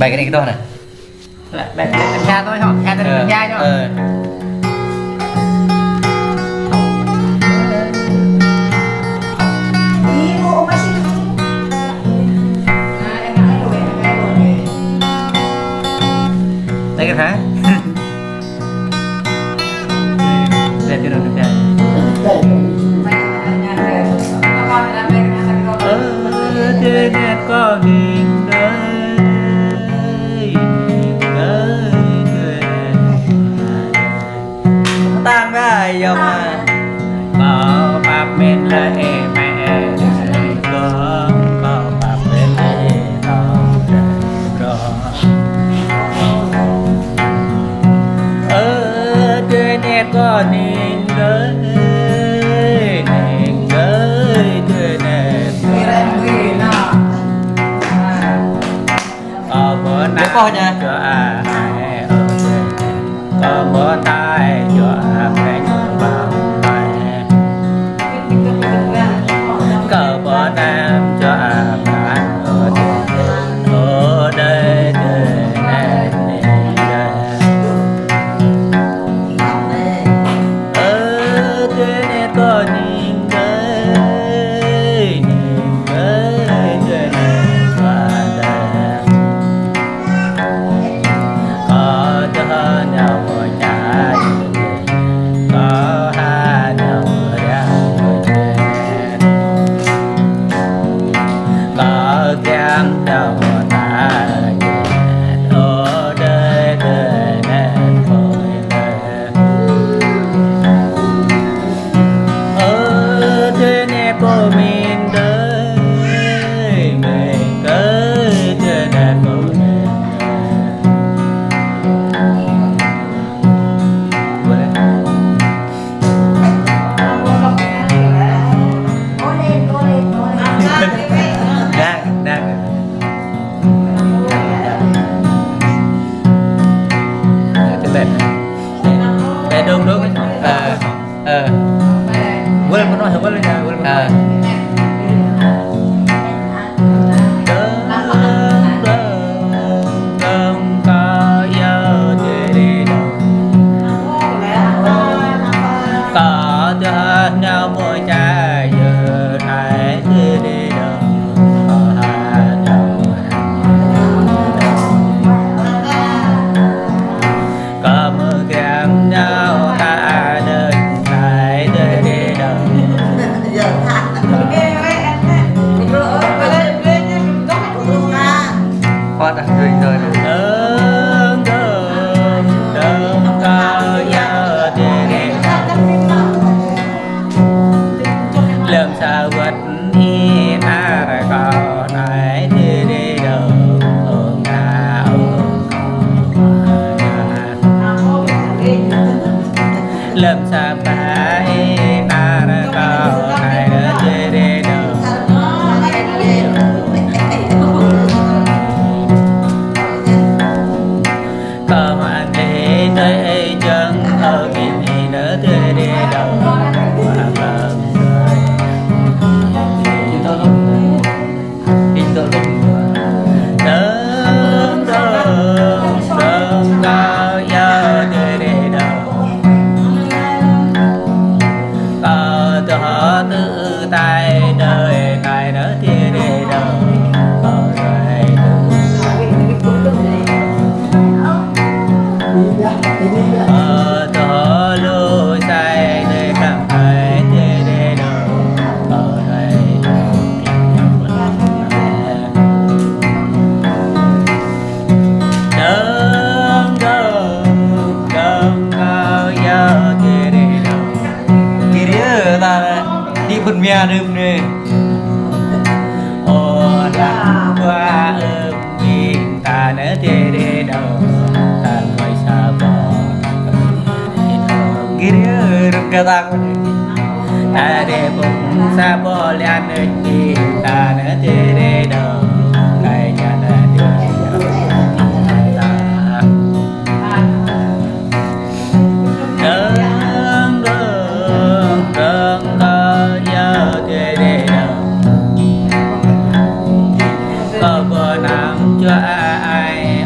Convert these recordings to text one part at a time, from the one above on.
bài cái này cái to này bài cha thôi hả cha tôi cha cho đây cái thái đây cái đồ được đây trên có nghìn đời tan với dòng có bà bên là mẹ có bà bên là con rồi ở trên có nghìn đời có nha có bữa tay cho cái nhựa vào tay có bữa nam cho bạn ở đây ở trên có nhìn quên nó nói thật quên lên nhà quên khoát à rồi rồi làm sao vật hi ta lại có này thì đi đâu ở nhà làm sao phải ta lại có này thì đi đâu có mà đi tới chân ở bên nữa thì đi đâu phần mía đêm nè ô là qua mình ta nỡ thế để đâu ta quay xa bỏ kia được cái ta ta để bụng xa bỏ lên đi ta nỡ thế để đâu cái nhà ta cho ai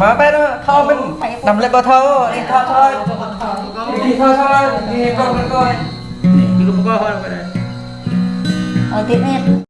mà bé nó thao mình nằm lên bờ thao đi thao thôi đi thao thôi đi con coi นี่มีลูกก็ห้อยไปเลย Ở tiệm em